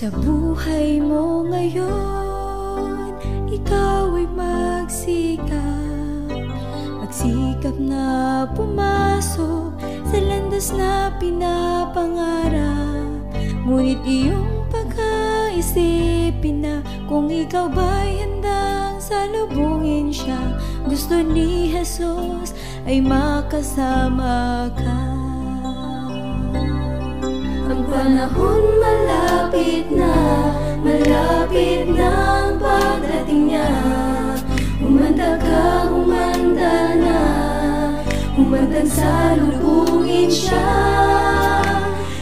Sa buhay mo ngayon, ikaw ay magsikap na pumasok sa landas na pinapangarap. Ngunit iyong pagkaisipin na kung ikaw ba'y handang salubungin siya. Gusto ni Jesus ay makasama ka. Ang panahon malapit na ang pagdating niya. Humanda ka, humanda na, humandang salubungin siya.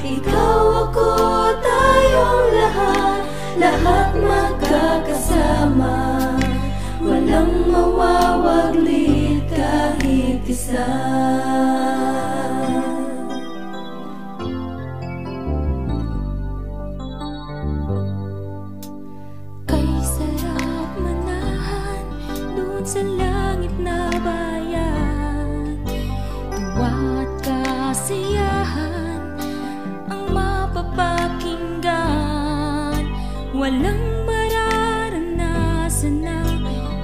Ikaw, ako, tayong lahat magkakasama. Walang mawawaglit kahit isa. Sa langit na bayan, tuwa at kasiyahan ang mapapakinggan. Walang mararanasan na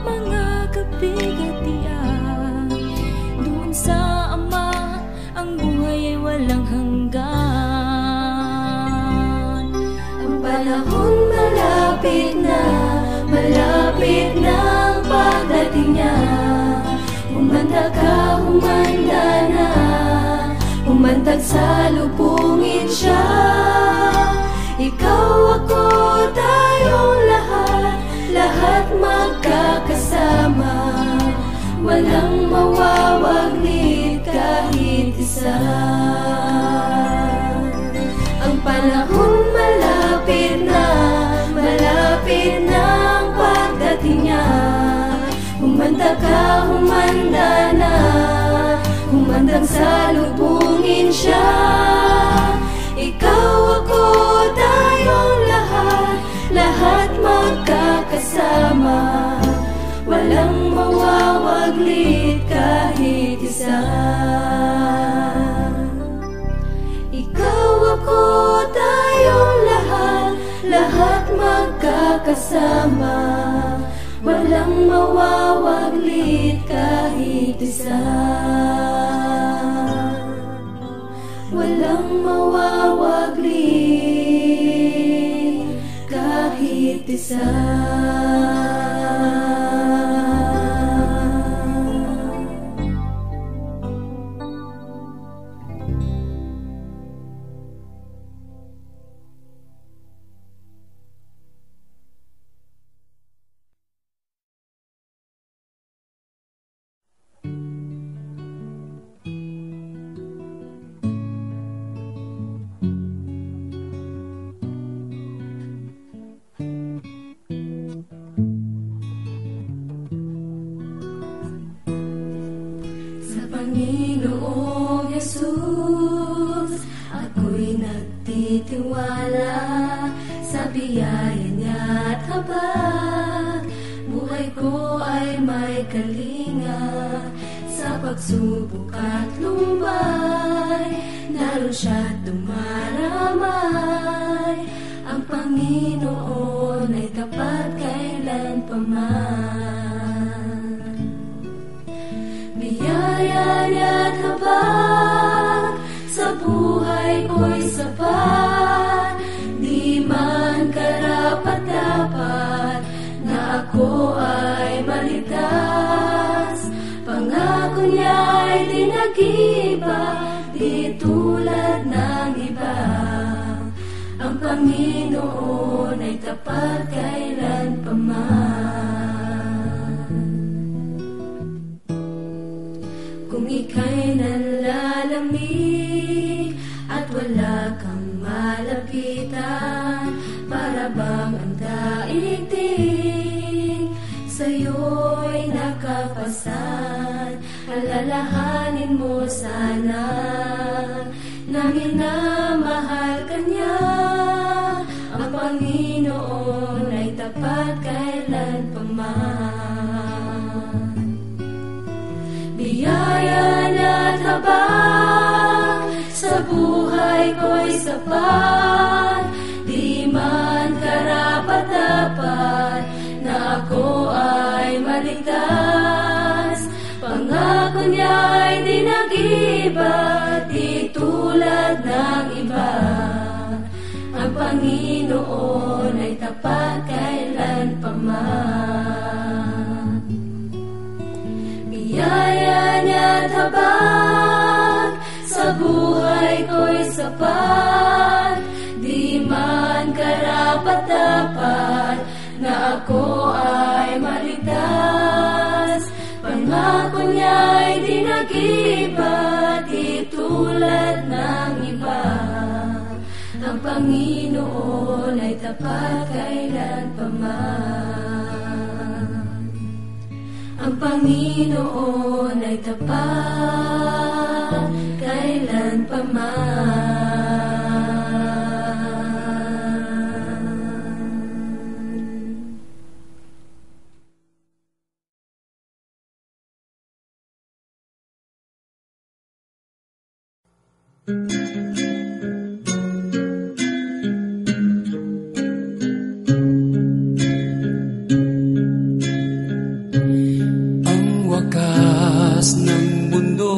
mga kabigatian. Doon sa Ama ang buhay ay walang hanggan. Ang panahon malapit na ang pagdating niya. Humanda ka, humanda na, humandang salubungin siya. Ikaw, ako, tayong lahat magkakasama. Walang mawawaglit kahit isa. Ang panahon malapit na ang pagdating niya. Humanda ka, humanda na, humandang salubungin siya. Ikaw, ako, tayong lahat magkakasama. Walang mawawaglit kahit isa. Ikaw, ako, tayong lahat magkakasama. Walang mawawaglit kahit isa. Walang mawawaglit kahit isa. Panginoong Jesus, ako'y nagtitiwala sa biyaya niya at habag. Buhay ko ay may kalinga sa pagsubok at lumbay. Naroon siya't dumaramay. Ang Panginoon ay tapat kailanpaman. Biyaya niya't habag sa buhay ko'y sapat. Di man karapat-dapat na ako ay maligtas. Pangako niya'y di nag-iba, di tulad ng iba. Ang Panginoon ay tapat kailanpaman. Kung ika'y nanlalamig at wala kang malapitan, para bang ang daigdig sa'yo'y nakapasan. Alalahanin mo sana na minamahal ka niya. Ang Panginoon ay tapat kailanpaman. Biyaya niya't habag sa buhay ko'y sapat. Di man maligtas. Pangako niya'y di nag-iba, di tulad ng iba. Ang Panginoon ay tapat kailanpaman. Biyaya niya't habag sa buhay ko'y sapat. Di man karapat-dapat na ako ay maligtas. Pangako niya'y di nag-iba, di tulad ng iba. Ang Panginoon ay tapat kailanpaman. Ang Panginoon ay tapat kailanpaman. Ang wakas ng mundo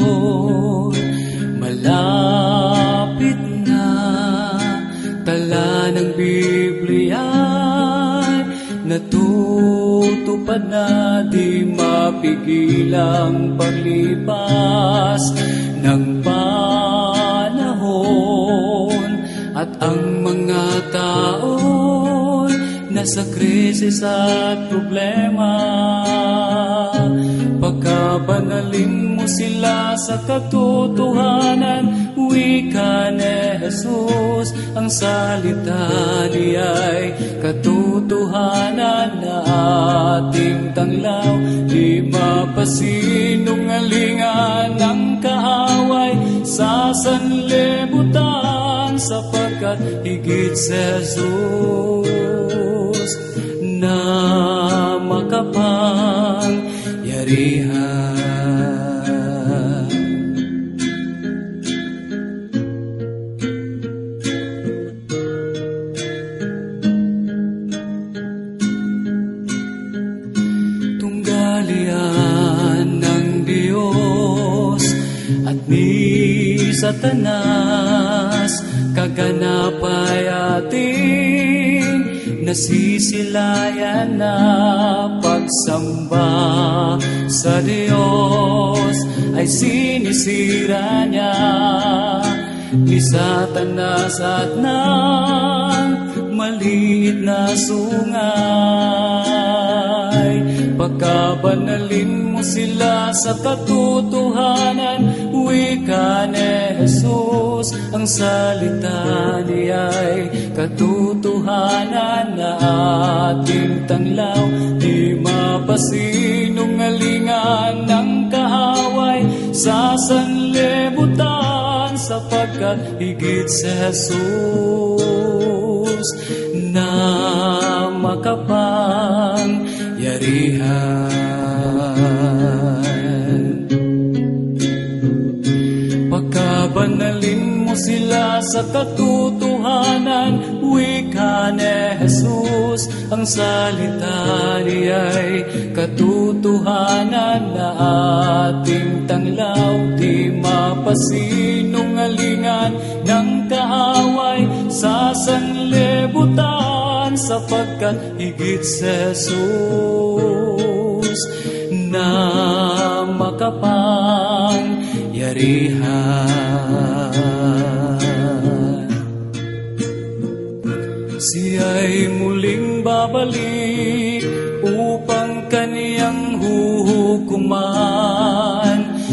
malapit na, tala ng Biblia natutupad na, di mapigilang paglipas ng panahon. At ang mga tao'y nasa krisis at problema. Pagkabanalin mo sila sa katotohanan, wika ni Jesus, ang salita niya'y katotohanan na ating tanglaw. Di mapasinungalingan ng kaaway sa sanlibutan, sapagkat higit sa Jesus na makapangyarihan. Tunggalian ng Diyos at ni Satanas, kaganapay ating nasisilayan na pagsamba sa Diyos ay sinisira niya ni Satanas at ng maliit na sungay. Pagkabanalin mo sila sa katotohanan, wika ni Jesus, ang salita niya'y katotohanan na ating tanglaw. Di mapasinungalingan ng kaaway sa sanlibutan, sapagkat higit sa Jesus na makapangyarihan. Pagkabanalin mo sila sa katotohanan, wika ni Jesus, ang salita niya'y katotohanan na ating tanglaw. Di mapasinungalingan ng kaaway sa sanlibutan, sapagkat higit sa Jesus na makapangyarihan. Siya'y muling babalik upang kaniyang huhukuman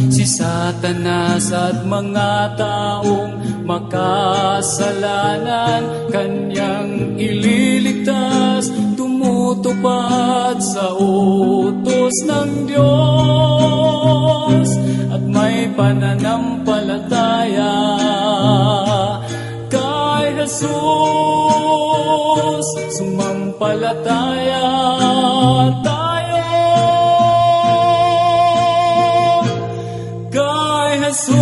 si Satanas at mga taong makasalanan. Kanyang ililigtas, tumutupad sa utos ng Diyos, at may pananampalataya kay Jesus. Sumampalataya tayo kay Jesus.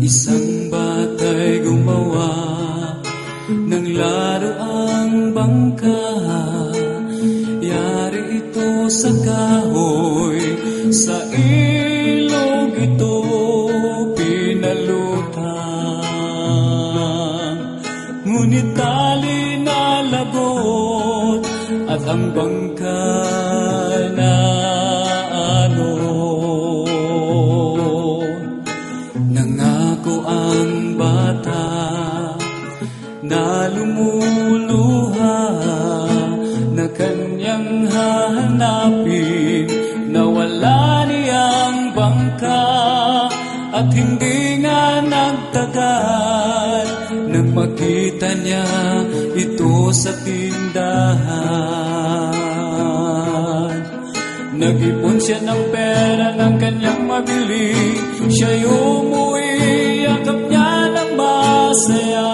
Isang batay gumawa ng laruang bangka. Yari ito sa kahoy, sa ilog ito pinalutang. Ngunit tali na lagot at ang bangka na nangako ang bata na lumuluha na kanyang hahanapin, na wala niyang bangka. At hindi nga nagtagal nang makita niya ito sa tindahan. Nag-ipon siya ng pera ng kanyang mabili, siya'y umuwi, yakap niya ng masaya.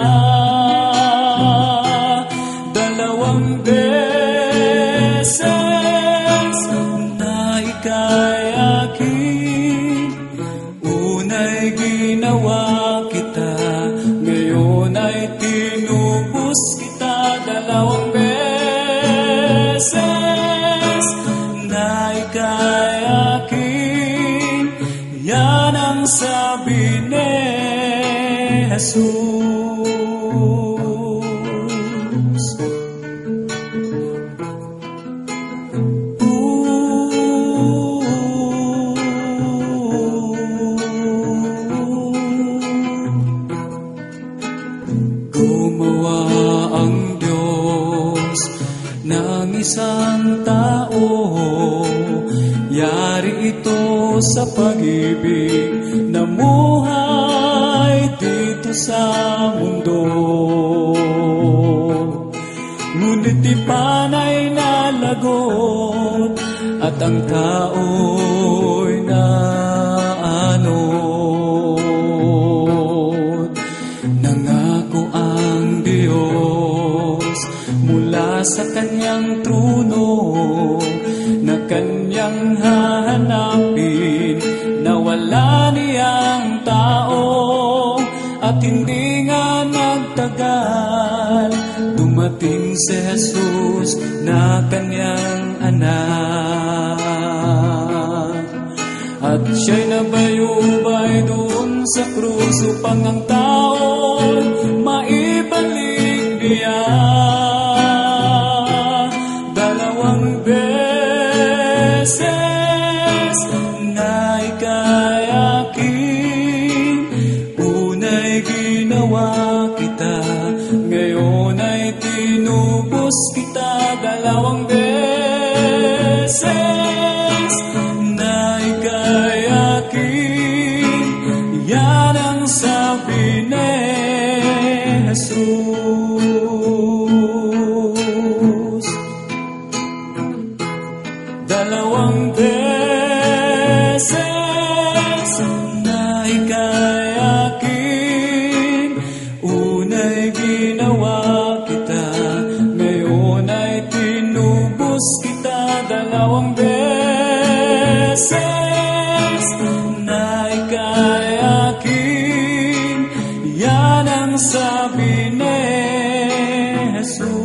Dalawang beses na ikayakin, una'y ginawa kita, ngayon ay tinubos kita. Dalawang beses na ikayakin, yan ang sabi ni Jesus. Gumawa ang Diyos ng isang tao, yari ito sa pag-ibig, namuhay dito sa mundo. Ngunit ipanay na lagot at ang tao'y naanod. Nangako ang Diyos mula sa kanyang trono na kanyang hahanapin, na wala niyang tao. At hindi nga nagtagal, dumating si Jesus na kanyang anak. At siya'y nabayubay doon sa krus upang ang tao'y maibalik niya. Dalawang beses na ikayakin, una'y ginawa kita, ngayon ay tinubos kita. Dalawang beses na ikayakin, yan ang sabi ni Jesus. Dalawang beses na ikayakin, una'y ginawa kita, ngayon ay tinubos kita. Dalawang beses na ikayakin, yan ang sabi ni Jesus.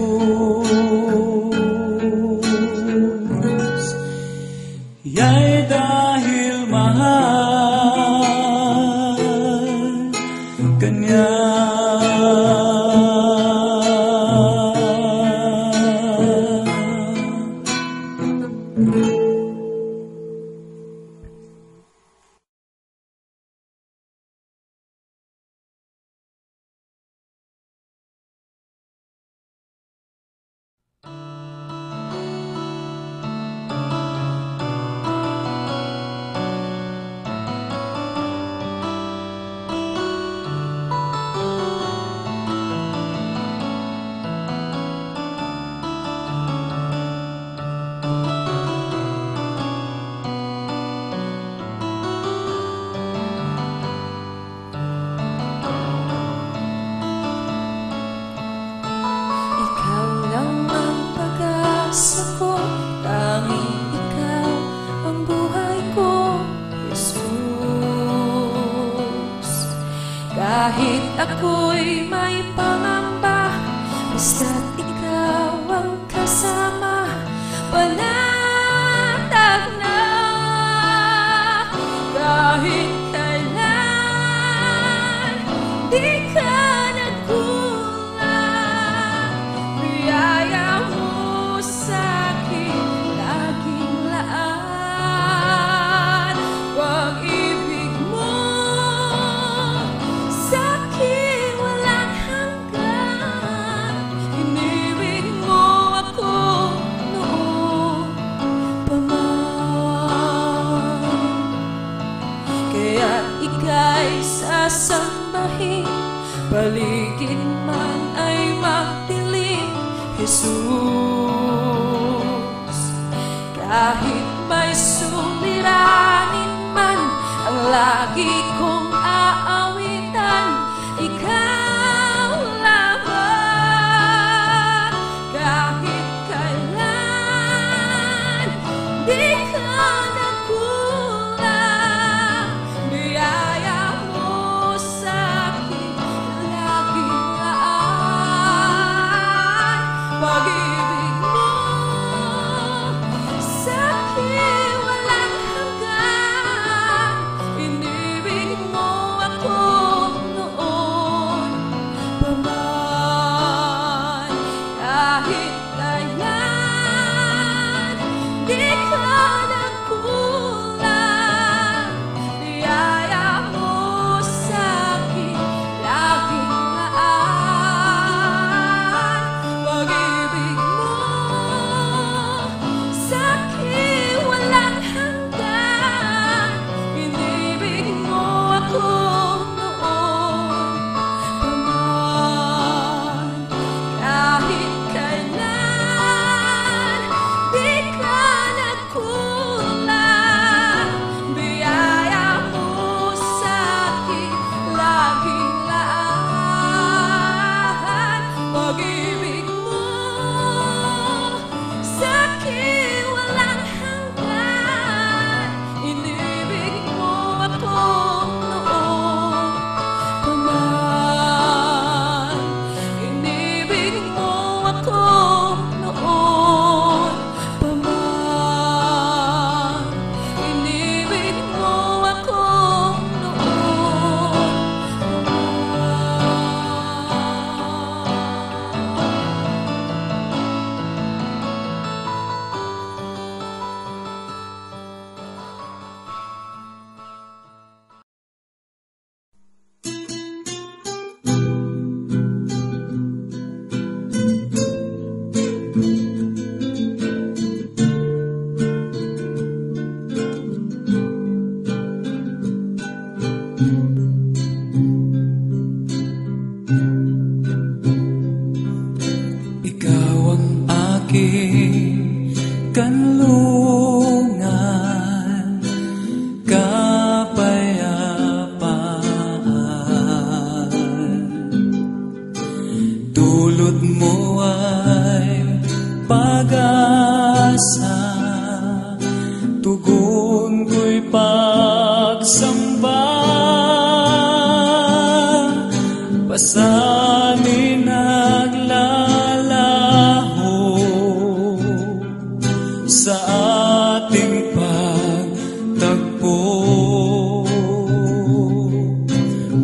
Ya'y dahil mahal kanya. Kahit ako'y may pangamba, basta't ikaw ang kasama, panatag na. Kahit kailan di ka nagkulang, biyaya mo sa'kin laging laan. Pag-ibig mo sa'kin walang hanggan, inibig mo ako noon pa man. Kaya't ika'y sasambahin, paligid man ay magdilim, Jesus. Kahit may suliranin man ang lagi kong aawitan, ikaw lamang. Kahit kailan di ka nagkulang, biyaya mo sa'kin laging laan. Pag-ibig mo sa'kin walang hanggan, inibig mo ako noon pa man. Kahit kailan di ka nagkulang, biyaya mo sa'kin laging laan. Pag-ibig mo sa'kin walang hanggan, inibig mo ako noon pa man. Kahit kailan di ka nagkulang, biyaya mo sa'kin laging laan. Pag-ibig mo sa'kin walang hanggan, inibig mo ako noon pa man. Inibig mo ako noon pa man. Inibig mo ako noon pa Ikaw ang aking kanlungan, kapayapaan. Dulot mo ay pag-asa, tugon ko'y pagsamba. Pasanin naglalaho sa ating pagtagpo.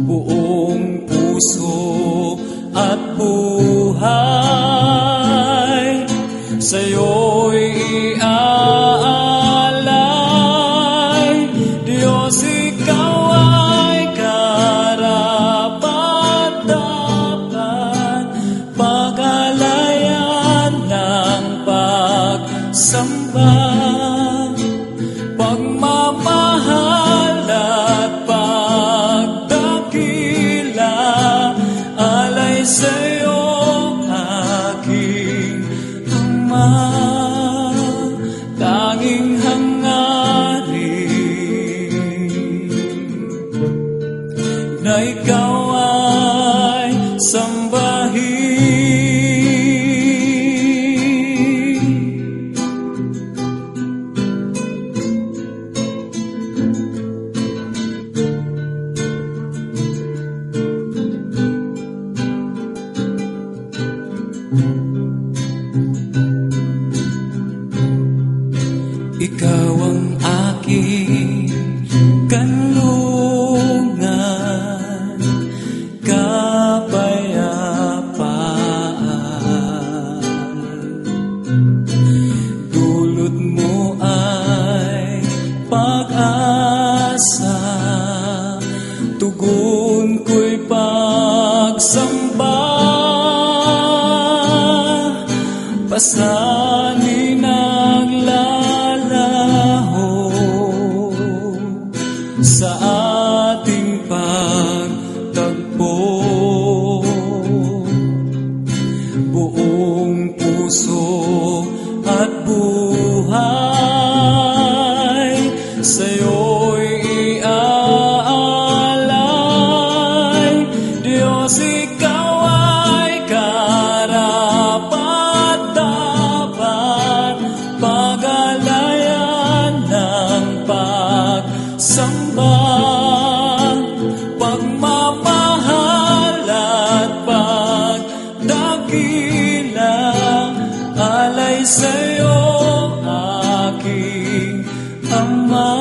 Buong puso at buhay sa'yo'y iaalay. Diyos, ikaw ay karapat-dapat, pag-alayan ng pagsamba, pagmamahal at pagdakila, alay sa'yo aking Ama. Tanging hangarin na ikaw ay sambahin. Ikaw ang aking kanlungan, kapayapaan. Dulot mo ay pag-asa, tugon ko'y pagsamba. Pasanin naglalaho sa ating pagtagpo. Buong puso at buhay sa'yo'y iaalay. Diyos, ikaw ay karapat-dapat, pag-alayan ng pagsamba, pagmamahal at pagdakila, alay sa'yo aking Ama,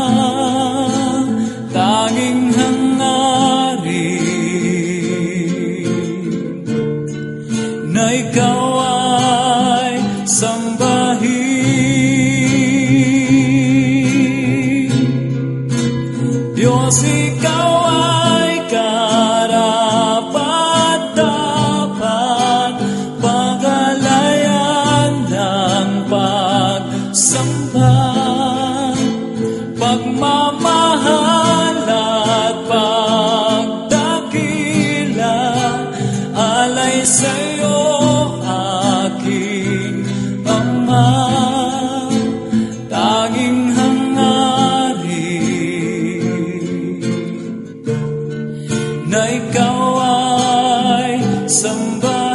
tanging hangarin na ikaw ay sambahin. Diyos, ikaw ay karapat-dapat, pag-alayan ng pagsamba, pagmamahal at pagdakila, alay sa'yo aking Ama, tanging hangarin na ikaw ay sambahin.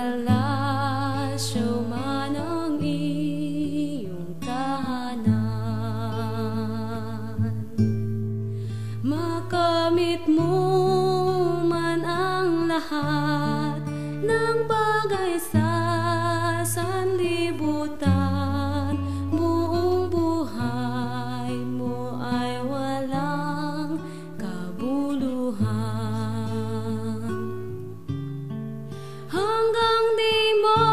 palasyo man ang iyong tahanan, makamit mo man ang lahat ng bagay sa sanlibutan, buong buhay mo ay walang kabuluhan. Hanggang di mo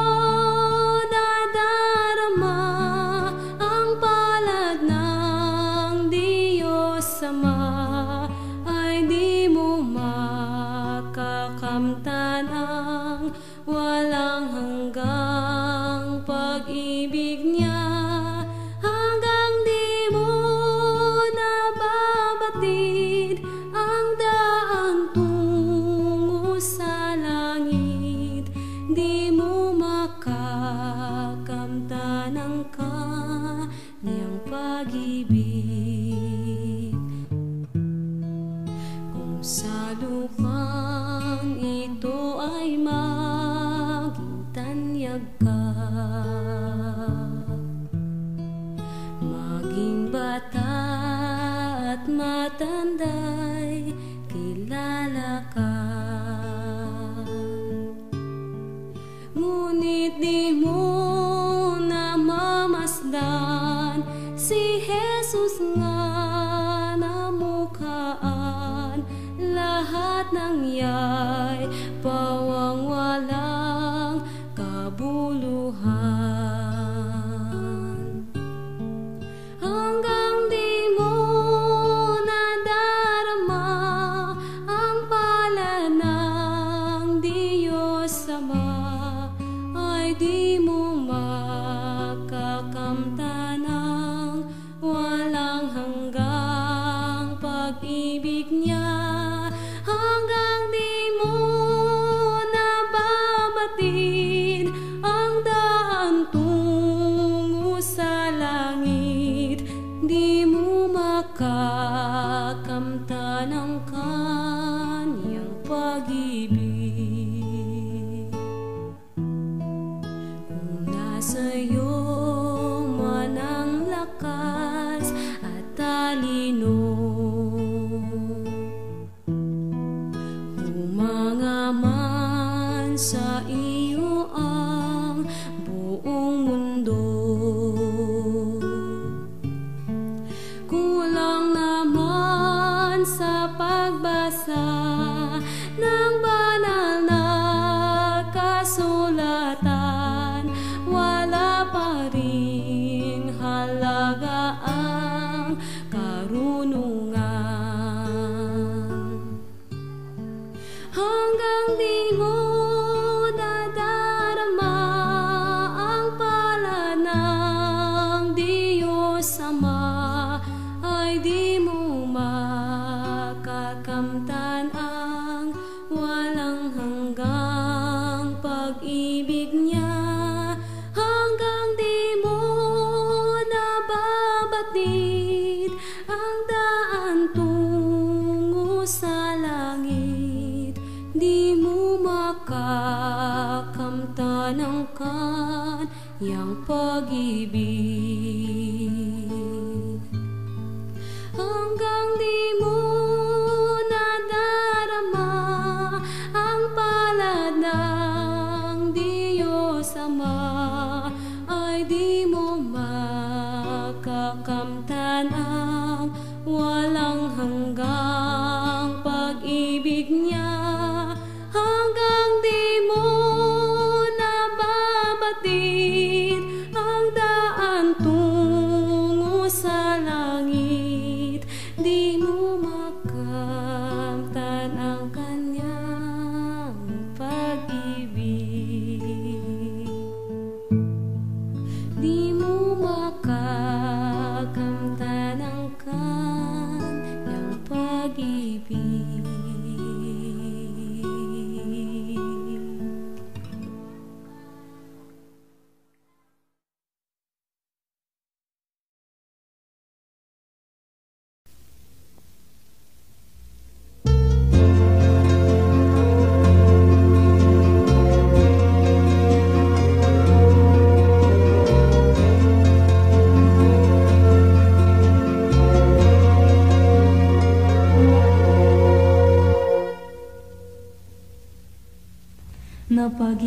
nadarama ang palad ng Diyos Ama, ay di mo makakamtan ang walang hanggang pag-ibig niya. Hanggang di mo nababatid ang daan tungo sa langit, di mo makakamtan ang kanyang pag-ibig. Kung sa lupang ito ay maging tanyag ka, maging bata at matanda'y kilala ka. Ngunit di mo namamasdan si Jesus nga namukhaan, lahat ng iya'y pawang walang kabuluhan. Hanggang di mo nadarama ang pala ng Diyos Ama, ay di mo makakamtan ang walang hanggang pag-ibig niya. Hanggang di mo nababatid ang daan tungo sa langit, di mo makakamtan ang kanyang pag-ibig. Kung nasa'yo man ang lakas at talino, humanga man sa iyo ang buong mundo, kulang naman sa pagbasa ng banal na kasulatan, wala pa ring halaga ang karunungan. Hanggang di mo nadarama ang pala ng Diyos Ama, ay di mo makakamtan ang walang hanggang pag-ibig niya. Hanggang di mo nababatid ang daan tungo sa langit, di mo makakamtan ang kanyang pag-ibig. Hanggang di mo nadarama ang palad ng Diyos Ama, ay di mo makakamtan ang walang hanggang pag-ibig niya. Hanggang di mo nababatid ang daan tungo sa langit, di mo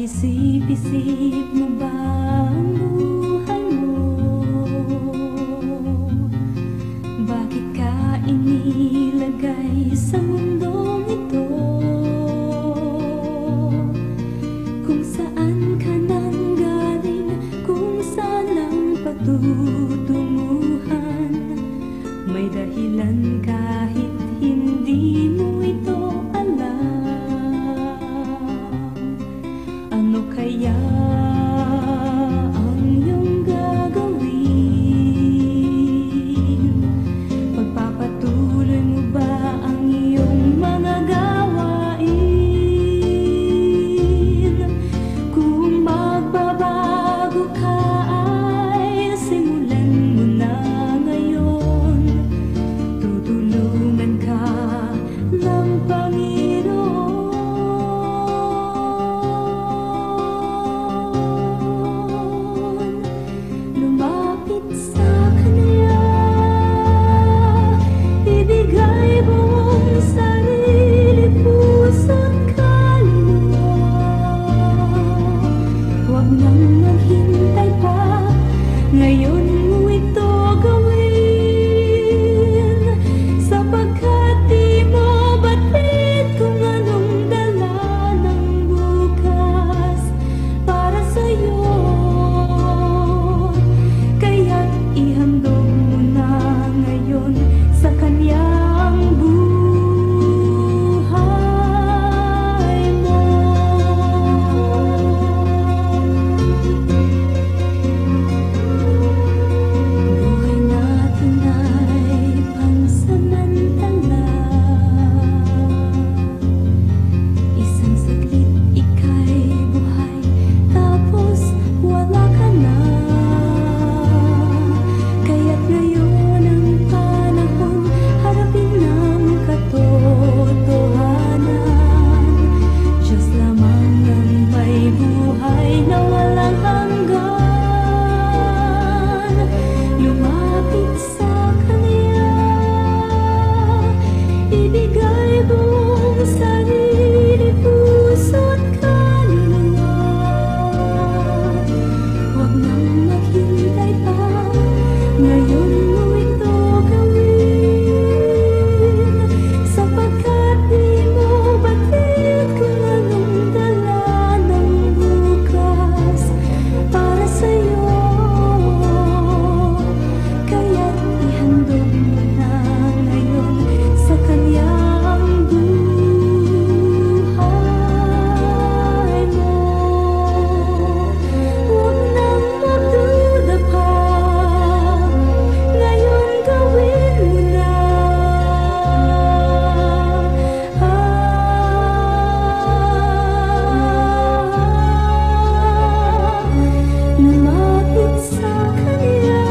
Naisip-isip mo ba ang buhay mo? Bakit ka inilagay sa mundong ito? Kung saan ka nang galing, kung saan ang patutunguhan, may dahilan kahit hindi mo ito alam. Ano kaya ang iyong gagawin? Pagpapatuloy mo ba ang iyong mga gawain? Kung magbabago ka ay simulan mo na ngayon. Tutulungan ka ng Panginoon. Lumapit sa Kanya, ibigay buong sarili, puso't kaluluwa. Huwag nang maghintay pa, ngayon mo ito gawin. Sapagkat di mo batid kung anong dala ng bukas para sa'yo. Kaya't ihandog mo na ngayon sa Kanyang buhay mo. Buhay natin ay pansamantala. Isang saglit ika'y buhay, tapos wala ka na. Kaya't ngayon ang panahon, harapin ang katotohanan. Diyos lamang ang may buhay na walang hanggan. Lumapit sa Kanya, ibigay buong sarili, puso't kaluluwa. Huwag nang maghintay pa, ngayon mo ito gawin. Sapagkat di mo batid kung anong dala ng bukas para sa'yo. Kaya't ihandog mo na ngayon sa Kanyang buhay mo. Huwag nang magduda pa, ngayon gawin mo na. Lumapit sa Kanya,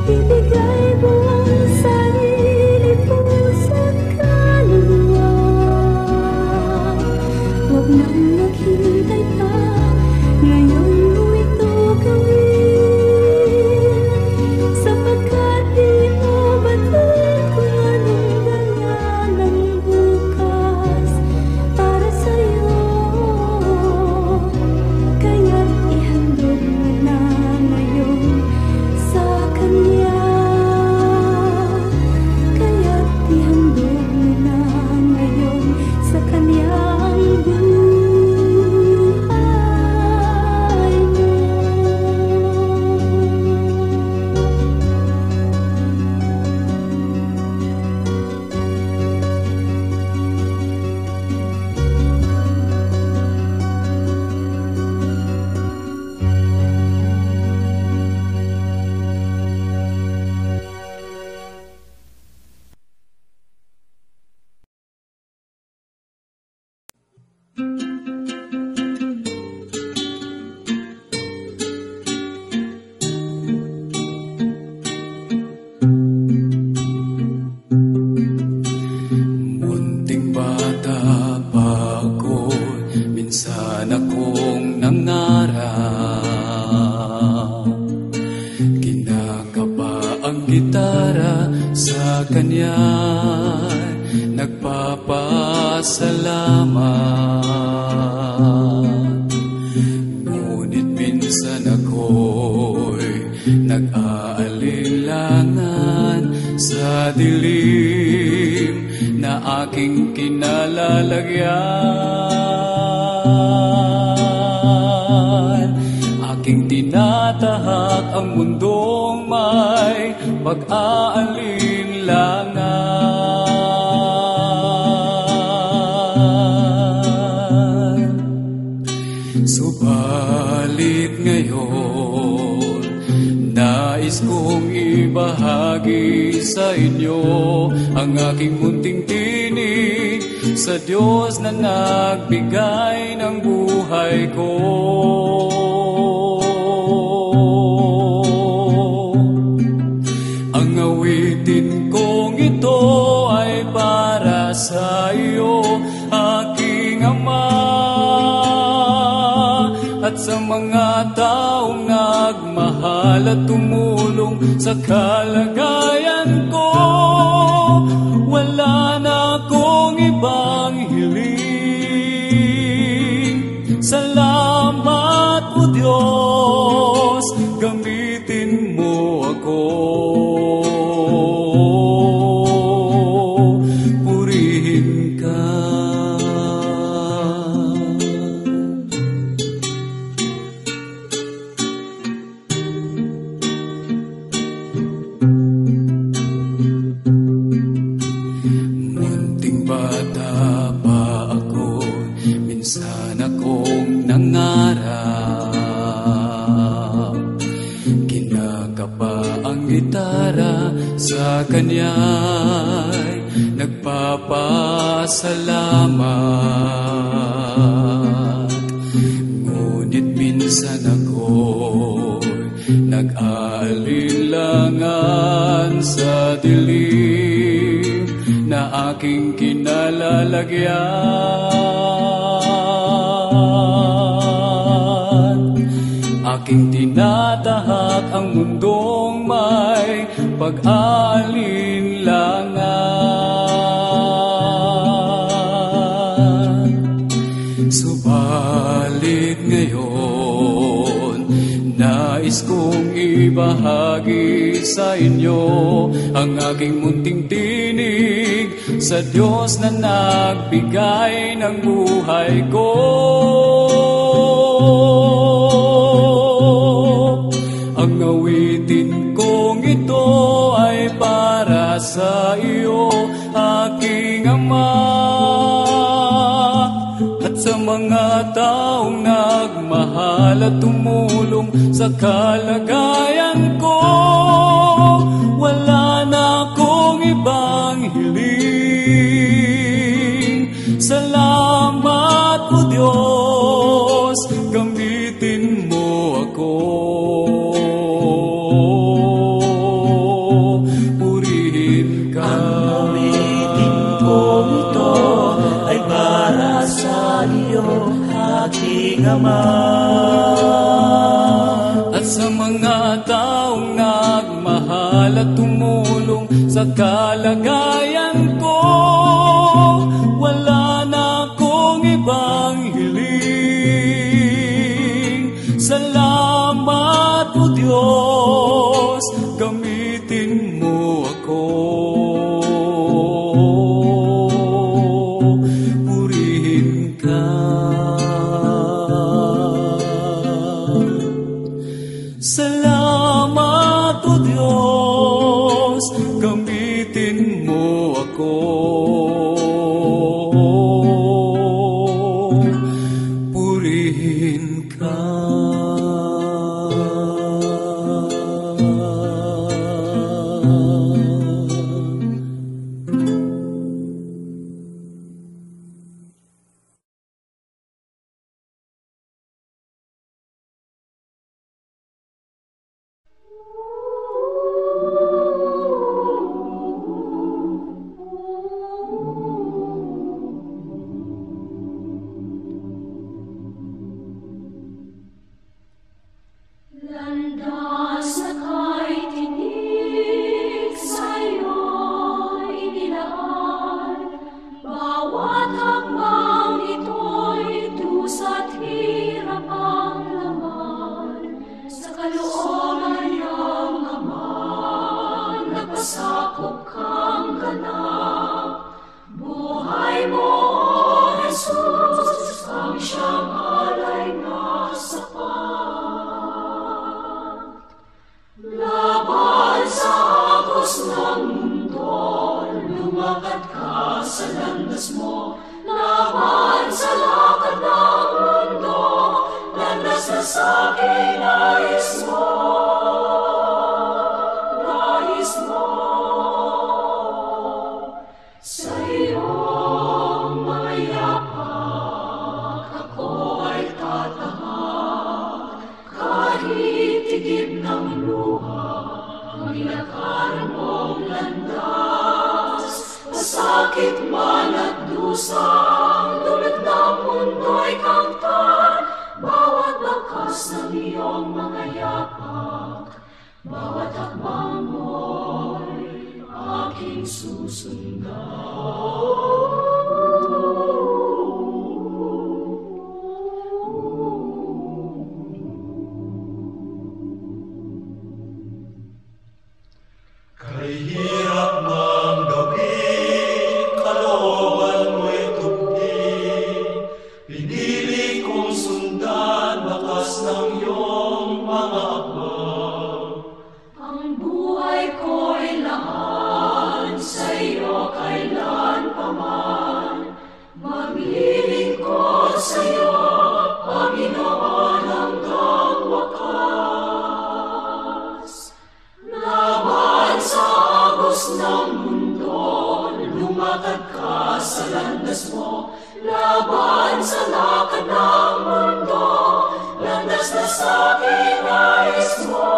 ibigay buong sarili, puso't kaluluwa. Huwag nang maghintay pa, ngayon mo ito gawin. Sapagkat di mo batid kung anong dala ng bukas para sa'yo. Kaya't ihandog mo na ngayon sa Kanya. Kaya't ihandog mo na ngayon sa Kanyang buhay mo. Munting bata pa ako, minsan akong nangarap. Kinakaba ang gitara, sa Kanya nagpapasalamat. kinalalagyan. Aking tinatahak ang mundong may pag-aalinlangan. Subalit ngayon, nais kong ibahagi sa inyo ang aking munting tinig sa Diyos na nagbigay ng buhay ko. Ang awitin kong ito ay para sa iyo, aking Ama, at sa mga taong nagmahal at tumulong sa kalagayan ko. Wala na akong ibang hiling. Salamat, O Diyos, gamitin mo ako. Purihin ka. Minsan akong nangarap, kinakapa ang gitara, sa kanya'y nagpapasalamat. Ngunit minsan ako'y nag-aalinlangan sa dilim na aking kinalalagyan. Aking tinatahak ang mundong may pag-aalinlangan. Subalit ngayon, nais kong ibahagi sa inyo ang aking munting tinig sa Diyos na nagbigay ng buhay ko. Ang awitin kong ito ay para sa iyo, aking Ama, at sa mga taong nagmahal at tumulong sa kalagayan ko. Wala na akong ibang hiling. Salamat, O Diyos, gamitin mo ako. Ama. At sa mga taong nagmahal at tumulong sa kalagayan ko, wala na akong ibang hiling. Salamat, O Diyos, gamitin mo ako. Purihin ka. Salamat, O Diyos, gamitin mo ako. Purihin ka. Landas na kay tinig sa'yo inilaan, bawat hakbang ito'y dusa't hirap ang laman, sa kalooban niyang sa'kin nais mo, sa iyong mga yapak ako ay tatahak, kahit tigib ng luha ang nilakaran mong landas, pasakit man at dusa, dulot ng mundo'y kamtan, bawat bakas ng iyong mga yapak, bawat hakbang mo'y aking susundan. Kay hirap mang gawin, kalooban mo'y tubig, pinili kong sundan bakas ng iyong mga hakbang. Ang buhay ko'y laan sa iyo kailan pa man, maglilingkod sa iyo, Panginoon, hanggang wakas. Laban sa agos ng mundo, lumakad ka sa landas mo, laban sa lakad ng mundo, landas na sa'kin nais mo.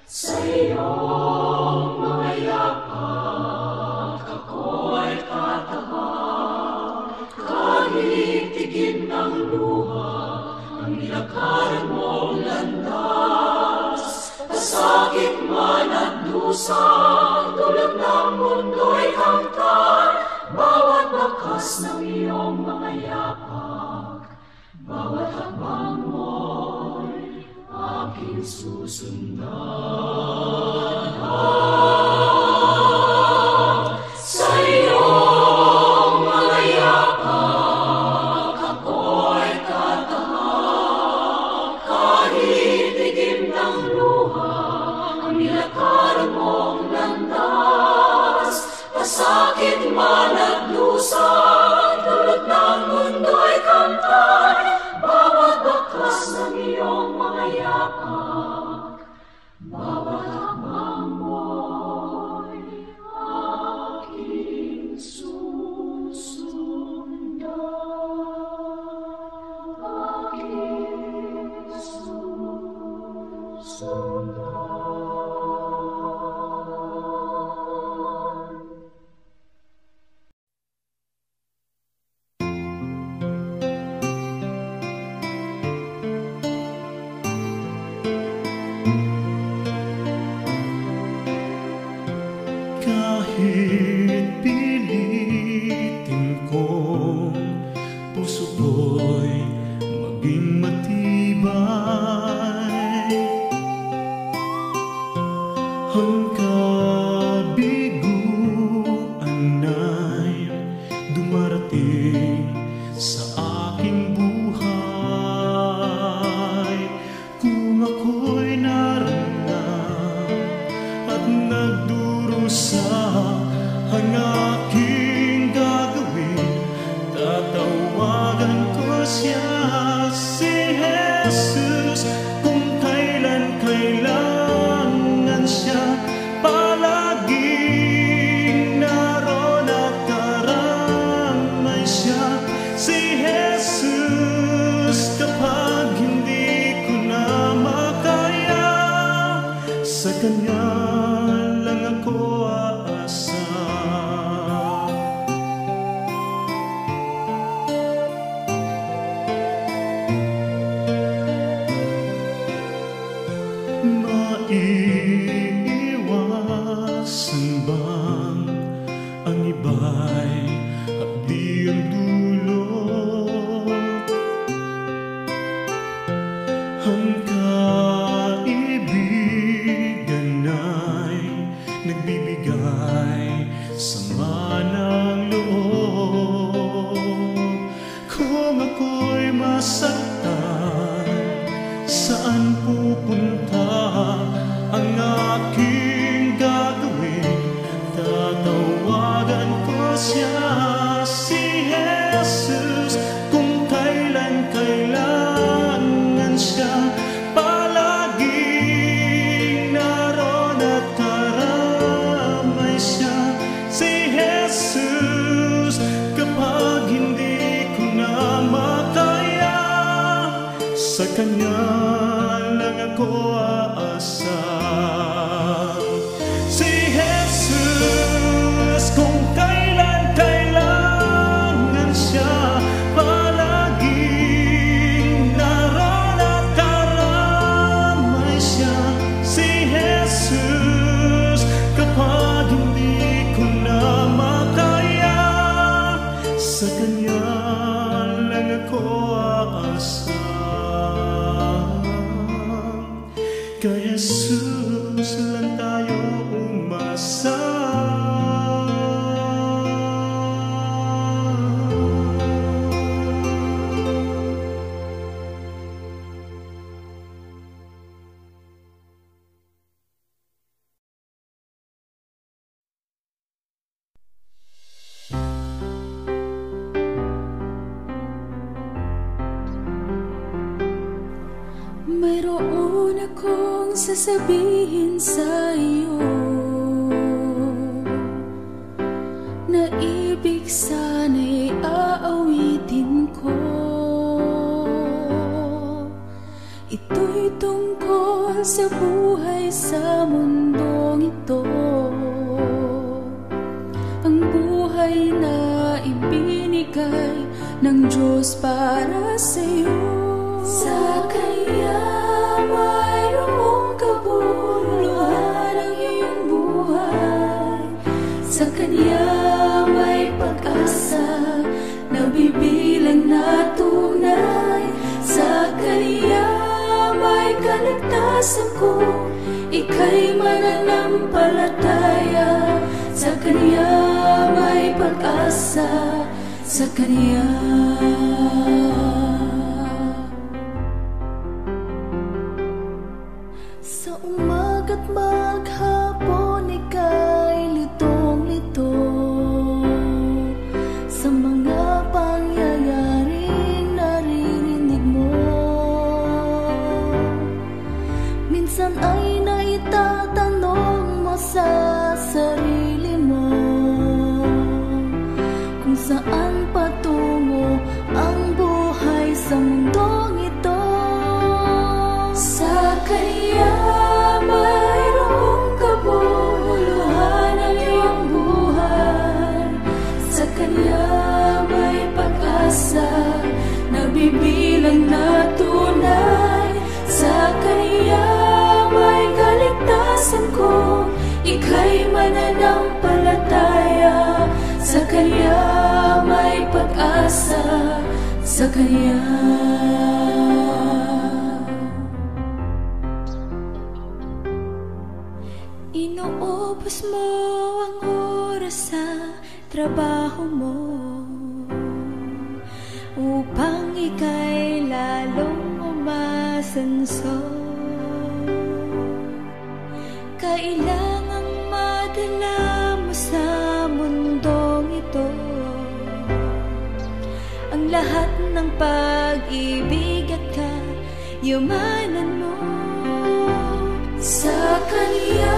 Sa iyong mga yapak ako ay tatahak, kahit tigib ng luha ang nilakaran mong landas, pasakit man at dusa, dulot ng mundo'y kamtan, bawat bakas ng iyong mga yapak, bawat hakbang mo'y aking susundan. Sa iyong mga yapak ako'y tatahak, kahit tigib ng luha ang nilakaran mong landas, pasakit man at dusa, dulot ng mundo'y kamtan, bawat bakas ng iyong mga yapak, Kanya lang ako aasa. Si Jesus, kung kailangan siya, palaging naroon at karamay siya. Si Jesus, kapag hindi ko na makaya, sa Kanya lang ako aasa. Kay Jesus lang tayo umasa. Mayroon akong sasabihin sa iyo na ibig sana'y aawitin ko. Ito'y tungkol sa buhay sa mundong ito, ang buhay na ibinigay ng Diyos para sa iyo. Sa Kanya mayroong kabuluhan ang iyong buhay. Sa Kanya may pag-asa na bibilang na tunay. Sa Kanya may kaligtasan kung ika'y mananampalataya. Sa Kanya may pag-asa. Sa Kanya umaga't maghapon ika'y litong-lito sa mga pangyayaring naririnig mo. Minsan ay naitatanong mo sa sarili mo kung saan patungo ang buhay sa mundong ito. Sa Kanya mayroong kabuluhan ang iyong buhay. Sa Kanya may pag-asa na bibilang na tunay. Sa Kanya may kaligtasan kung ika'y mananampalataya. Sa Kanya may pag-asa. Sa Kanya inuubos mo ang oras sa trabaho mo upang ika'y lalong umasenso. Kailangang madala mo sa mundong ito ang lahat ng pag-ibig at kayamanan mo. Sa Kanya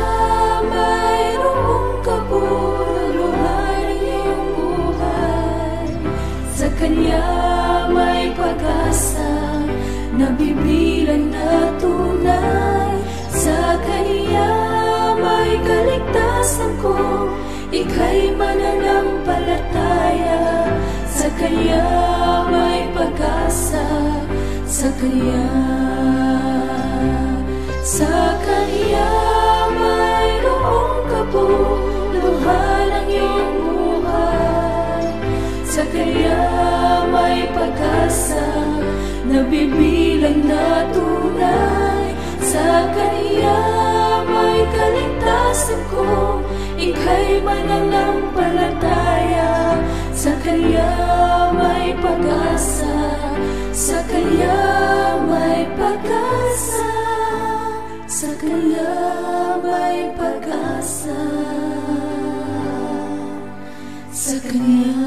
mayroong kabuluhan ang iyong buhay. Sa Kanya may pag-asa na bibilang na tunay. Sa Kanya may kaligtasan kung ika'y mananampalataya. Sa Kanya may pag-asa. Sa Kanya mayroong kabuluhan ang iyong buhay. Sa Kanya may pag-asa na bibilang na tunay. Sa Kanya may kaligtasan kung ika'y mananampalataya. Sa Kanya may pag-asa. Sa Kanya may pag-asa. Sa Kanya may pag-asa. Sa Kanya